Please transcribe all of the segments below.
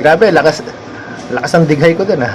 Grabe, lakas ang dighay ko dun ah.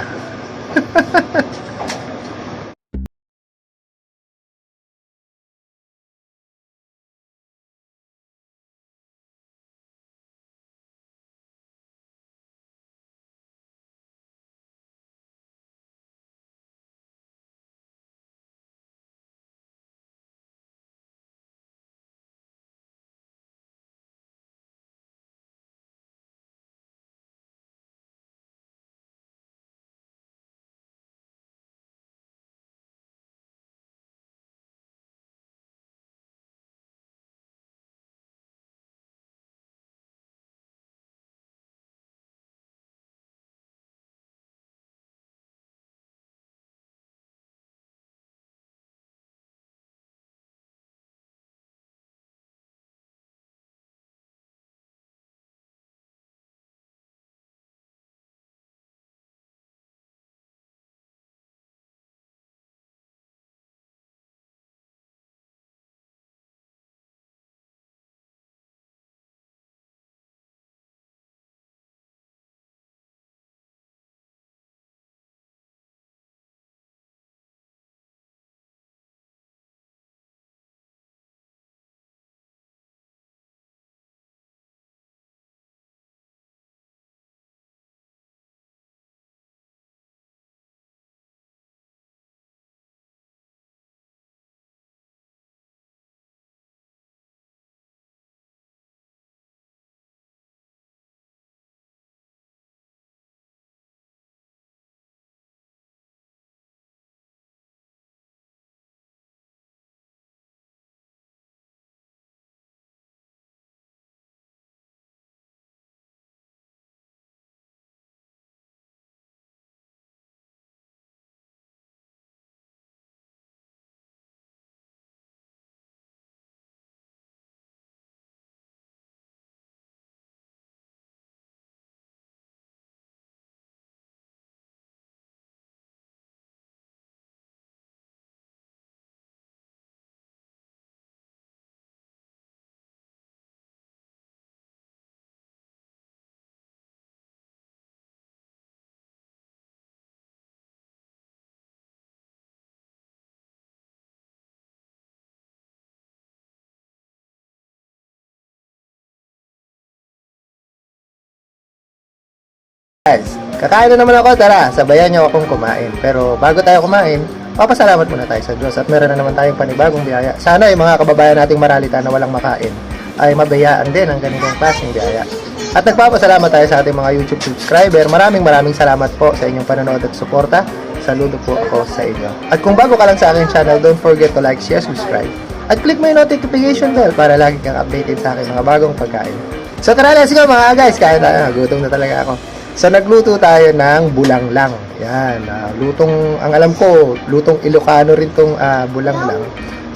Guys, kakain na naman ako. Tara, sabayan niyo akong kumain. Pero bago tayo kumain, papasalamat muna tayo sa Diyos at meron na naman tayong panibagong biyaya. Sana yung mga kababayan nating maralita na walang makain ay mabiyaan din ang ganitong klaseng biyaya. At nagpapasalamat tayo sa ating mga YouTube subscriber. Maraming salamat po sa inyong panonood at suporta. Saludo po ako sa inyo. At kung bago ka lang sa aking channel, don't forget to like, share, subscribe. At click mo yung notification bell para lagi kang updated sa aking mga bagong pagkain. So tara, let's go mga guys. Kain tayo. Gutom na talaga ako. So nagluto tayo ng bulanglang. Yan, ang alam ko, lutong Ilocano rin tong bulanglang.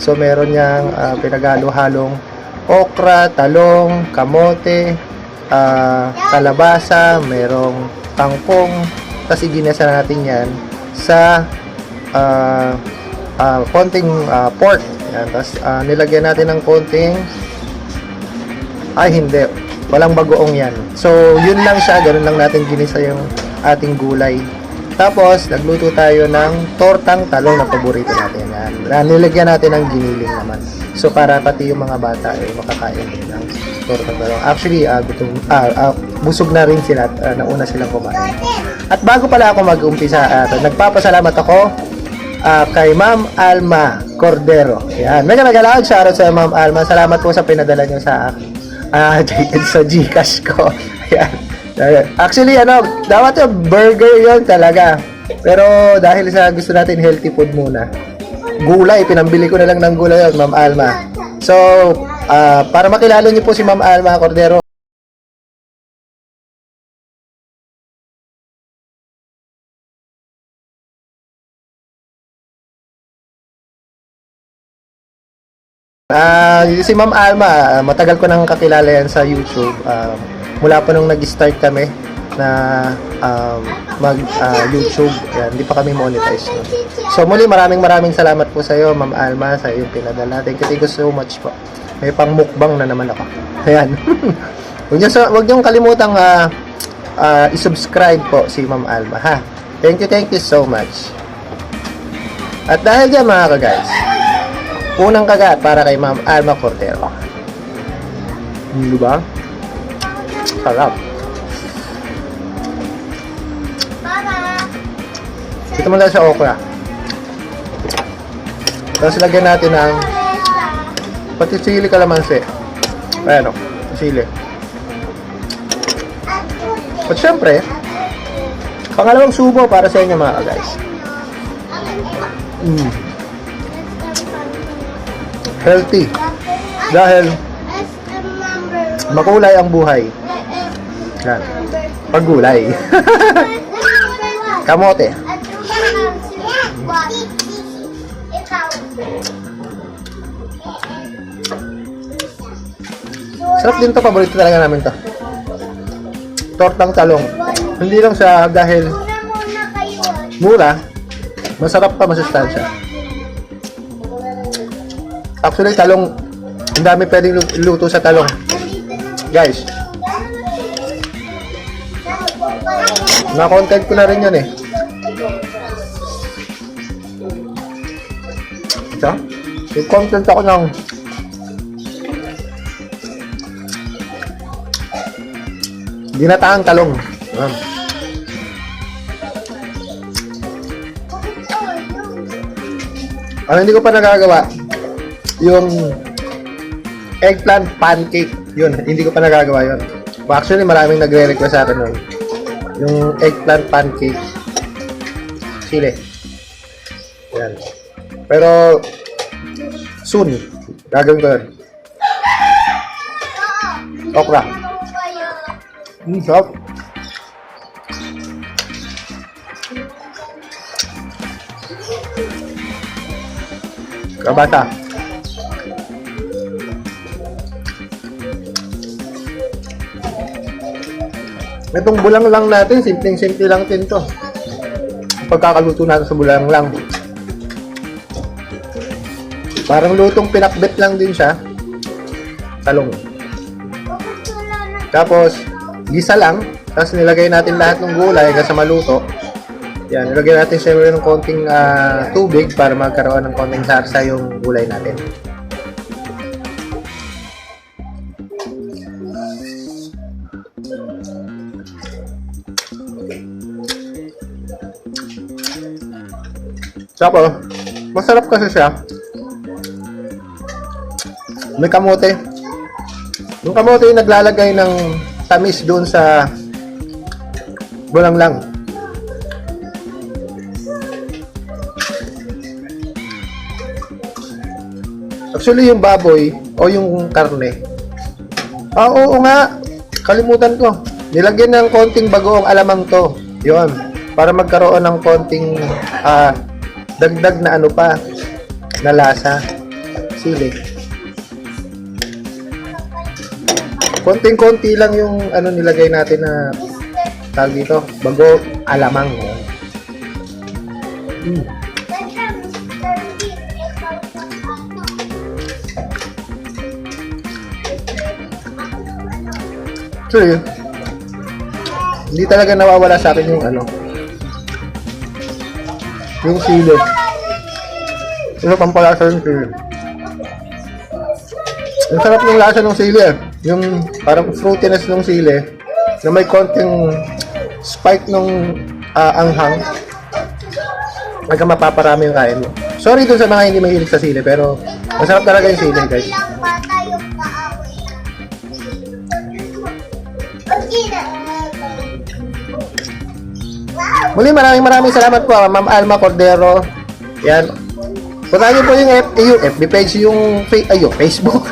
So meron niyang pinagalo-halong okra, talong, kamote, kalabasa, merong kangkong. Tapos iginasa natin yan sa konting pork. Yan, tapos nilagyan natin ng konting hindi, walang bagoong yan. So, yun lang siya. Ganun lang natin ginisa yung ating gulay. Tapos, nagluto tayo ng tortang talong na paborito natin. Yan. Nilagyan natin ng giniling naman. So, para pati yung mga bata ay makakain din ng tortang talong. Actually, busog na rin sila at nauna silang kumain. At bago pala ako mag-umpisa, nagpapasalamat ako kay Ma'am Alma Cordero. Yan. Nagalagaan, shoutout sa Ma'am Alma. Salamat po sa pinadala nyo sa akin. Sa Gcash ko. Ayan. Actually, dapat yung burger yon talaga. Pero dahil sa gusto natin healthy food muna, gulay, pinambili ko na lang ng gulay yun, Ma'am Alma. So, para makilala niyo po si Ma'am Alma Cordero, si Ma'am Alma, matagal ko nang kakilala yan sa YouTube. Mula pa nung nag-start kami na mag-YouTube. Hindi pa kami monetize. No? So muli, maraming salamat po sa iyo, Ma'am Alma, sa iyong pinadala. Thank you so much po. May pang mukbang na naman ako. Ayan. Huwag niyong kalimutang i-subscribe po si Ma'am Alma, ha? Thank you so much. At dahil dyan mga ka-guys, unang kagat para kay Ma'am Alma Cordero. Diba? Sarap. Ito mo lang sa okra. Tapos lagyan natin ng pati sili kalamansi. Ayan o, sili. At syempre, pangalawang subo para sa inyo mga guys. Healthy. Dahil makulay ang buhay. Yan. Paggulay. Kamote. Sarap din to, paborito talaga namin to. Tortang talong. Hindi lang siya dahil mura, masarap pa, masustansya. Actually, talong, ang dami pwedeng luto sa talong. Guys, na-content ko na rin yun eh. Ito, i-content ako ng ginataang talong. Ang hindi ko pa nagagawa, yung eggplant pancake. Yun, hindi ko pa nagagawa yun. Actually, maraming nagre-request sa akin nun. Yung eggplant pancake. Sili. Yan. Pero, soon, gagawin ko yun. Okra. Sarap. Kabata. Itong bulang lang natin, simpleng-simple lang din to. Pagkakaluto natin sa bulang lang. Parang lutong pinakbet lang din siya. Talong. Tapos, gisa lang. Tapos nilagay natin lahat ng gulay hanggang sa maluto. Yan, nilagay natin siyempre ng konting tubig para magkaroon ng konting sarsa yung gulay natin. Tapos, masarap kasi siya. May kamote. Yung kamote yung naglalagay ng tamis doon sa bulang lang. Actually, yung baboy o yung karne. Oo nga. Kalimutan ko. Nilagyan ng konting bagoong alamang to. Yun. Para magkaroon ng konting dagdag na ano pa na lasa. Sili. Konting-konti lang yung ano nilagay natin na tawag dito, bago alamang. Actually, hindi talaga nawawala sa akin yung ano, yung sili. Yung pampalasa yung sili. Ang sarap ng lasa ng sili eh. Yung parang fruitiness ng sili na may konting spike ng anghang. Hanggang mapaparami yung kain mo. Sorry dun sa mga hindi mahilig sa sili, pero masarap talaga yung sili, guys. Muli, maraming salamat po, Ma'am Alma Cordero. Yan. Puntahan niyo po yung FB page, yung Facebook.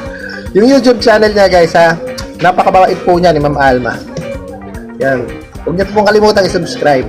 Yung YouTube channel niya, guys, ha. Napakabait po niya ni Ma'am Alma. Yan. Huwag niyo pong kalimutan i-subscribe.